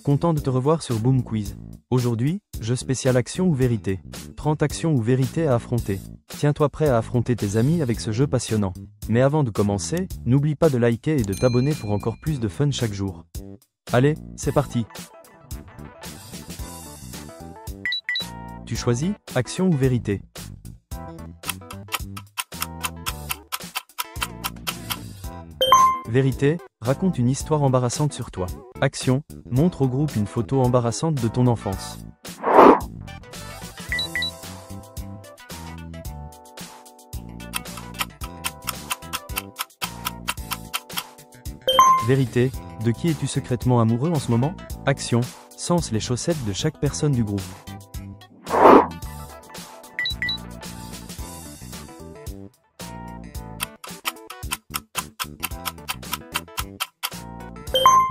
content de te revoir sur Boom Quiz. Aujourd'hui, jeu spécial action ou vérité. 30 actions ou vérités à affronter. Tiens-toi prêt à affronter tes amis avec ce jeu passionnant. Mais avant de commencer, n'oublie pas de liker et de t'abonner pour encore plus de fun chaque jour. Allez, c'est parti! Tu choisis, action ou vérité? Vérité, raconte une histoire embarrassante sur toi. Action, montre au groupe une photo embarrassante de ton enfance. Vérité, de qui es-tu secrètement amoureux en ce moment? Action, sens les chaussettes de chaque personne du groupe.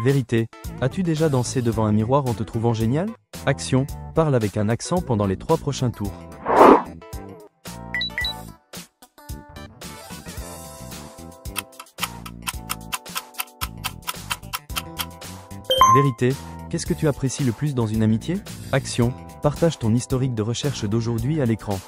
Vérité, as-tu déjà dansé devant un miroir en te trouvant génial? Action, parle avec un accent pendant les 3 prochains tours. Vérité, qu'est-ce que tu apprécies le plus dans une amitié? Action, partage ton historique de recherche d'aujourd'hui à l'écran.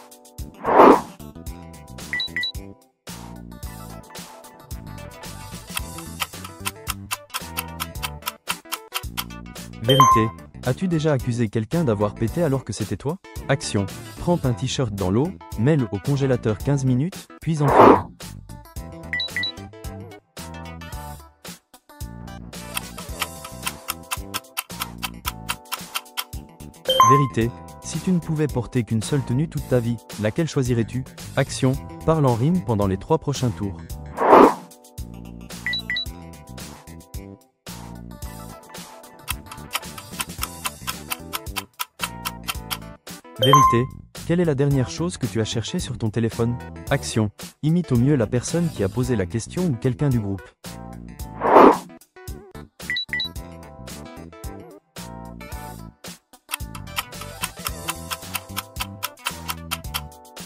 Vérité, as-tu déjà accusé quelqu'un d'avoir pété alors que c'était toi? Action, trempe un t-shirt dans l'eau, mets-le au congélateur 15 minutes, puis enfile. Vérité, si tu ne pouvais porter qu'une seule tenue toute ta vie, laquelle choisirais-tu? Action, parle en rime pendant les 3 prochains tours. Vérité, quelle est la dernière chose que tu as cherchée sur ton téléphone? Action, imite au mieux la personne qui a posé la question ou quelqu'un du groupe.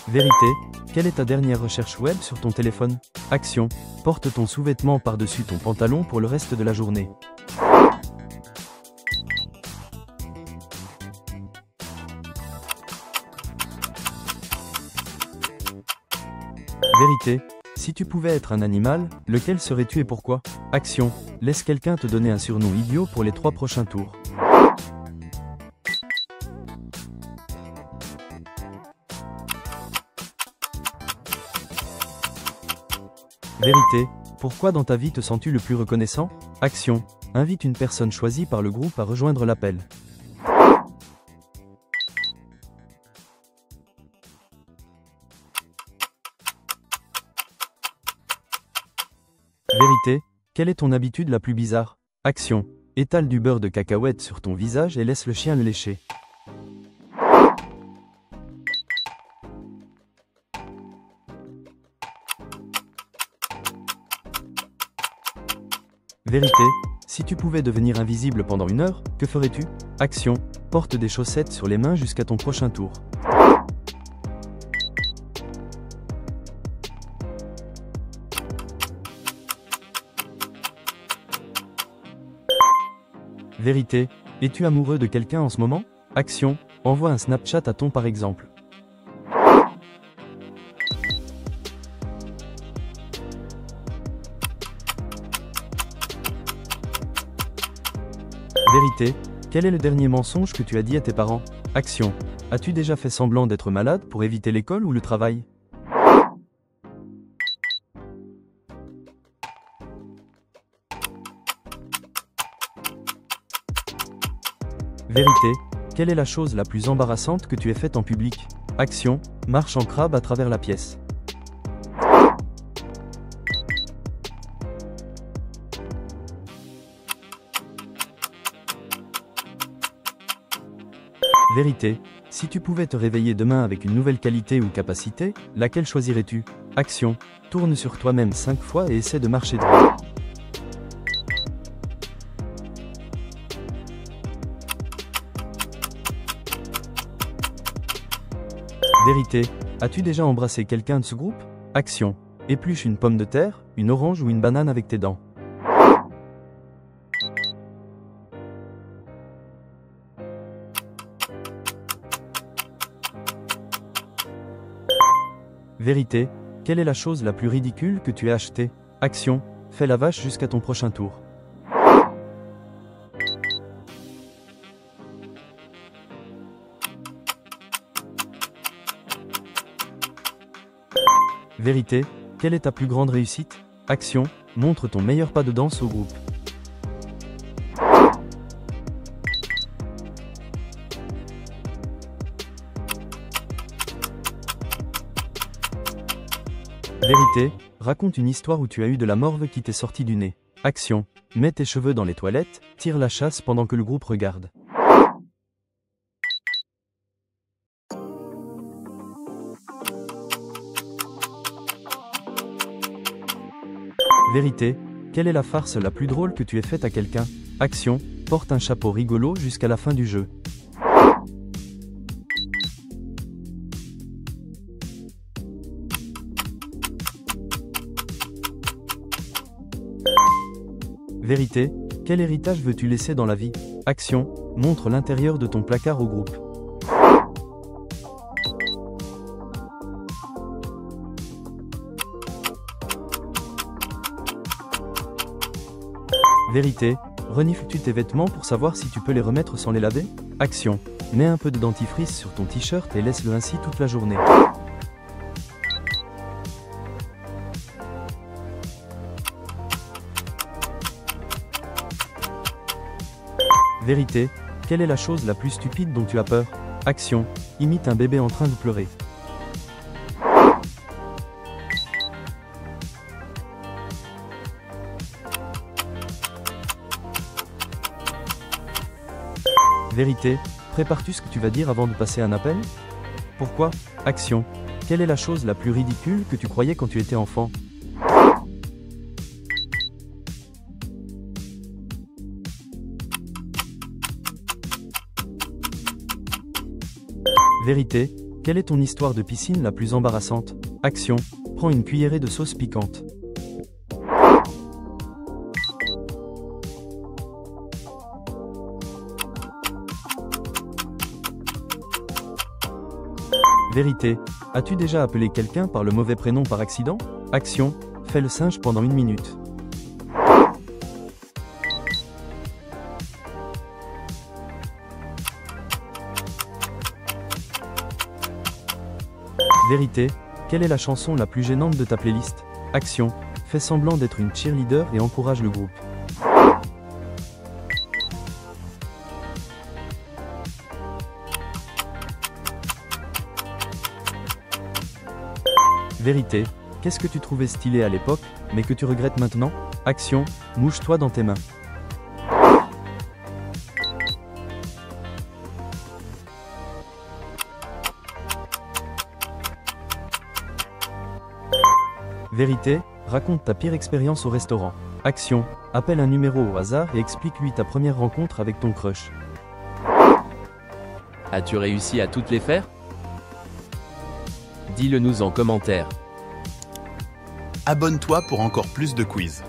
Vérité, quelle est ta dernière recherche web sur ton téléphone? Action, porte ton sous-vêtement par-dessus ton pantalon pour le reste de la journée. Vérité, si tu pouvais être un animal, lequel serais-tu et pourquoi? Action, laisse quelqu'un te donner un surnom idiot pour les 3 prochains tours. Vérité, pourquoi dans ta vie te sens-tu le plus reconnaissant? Action, invite une personne choisie par le groupe à rejoindre l'appel. Vérité, quelle est ton habitude la plus bizarre? Action, étale du beurre de cacahuète sur ton visage et laisse le chien le lécher. Vérité, si tu pouvais devenir invisible pendant 1 heure, que ferais-tu? Action, porte des chaussettes sur les mains jusqu'à ton prochain tour. Vérité, es-tu amoureux de quelqu'un en ce moment? Action, envoie un Snapchat à ton par exemple. Vérité, quel est le dernier mensonge que tu as dit à tes parents? Action, as-tu déjà fait semblant d'être malade pour éviter l'école ou le travail? Vérité, quelle est la chose la plus embarrassante que tu aies faite en public? Action, marche en crabe à travers la pièce. Vérité, si tu pouvais te réveiller demain avec une nouvelle qualité ou capacité, laquelle choisirais-tu? Action, tourne sur toi-même 5 fois et essaie de marcher droit. Vérité, as-tu déjà embrassé quelqu'un de ce groupe? Action, épluche une pomme de terre, une orange ou une banane avec tes dents. Vérité, quelle est la chose la plus ridicule que tu aies achetée? Action, fais la vache jusqu'à ton prochain tour. Vérité, quelle est ta plus grande réussite? Action, montre ton meilleur pas de danse au groupe. Vérité, raconte une histoire où tu as eu de la morve qui t'est sortie du nez. Action, mets tes cheveux dans les toilettes, tire la chasse pendant que le groupe regarde. Vérité, quelle est la farce la plus drôle que tu aies faite à quelqu'un? Action, porte un chapeau rigolo jusqu'à la fin du jeu. Vérité, quel héritage veux-tu laisser dans la vie? Action, montre l'intérieur de ton placard au groupe. Vérité, renifles-tu tes vêtements pour savoir si tu peux les remettre sans les laver? Action, mets un peu de dentifrice sur ton t-shirt et laisse-le ainsi toute la journée. Vérité, quelle est la chose la plus stupide dont tu as peur? Action, imite un bébé en train de pleurer. Vérité, prépares-tu ce que tu vas dire avant de passer un appel? Pourquoi? Action, quelle est la chose la plus ridicule que tu croyais quand tu étais enfant? Vérité, quelle est ton histoire de piscine la plus embarrassante? Action, prends une cuillerée de sauce piquante. Vérité, as-tu déjà appelé quelqu'un par le mauvais prénom par accident? Action, fais le singe pendant 1 minute. Vérité, quelle est la chanson la plus gênante de ta playlist? Action, fais semblant d'être une cheerleader et encourage le groupe. Vérité, qu'est-ce que tu trouvais stylé à l'époque, mais que tu regrettes maintenant? Action, mouche-toi dans tes mains. Vérité, raconte ta pire expérience au restaurant. Action, appelle un numéro au hasard et explique-lui ta première rencontre avec ton crush. As-tu réussi à toutes les faire? Dis-le nous en commentaire. Abonne-toi pour encore plus de quiz.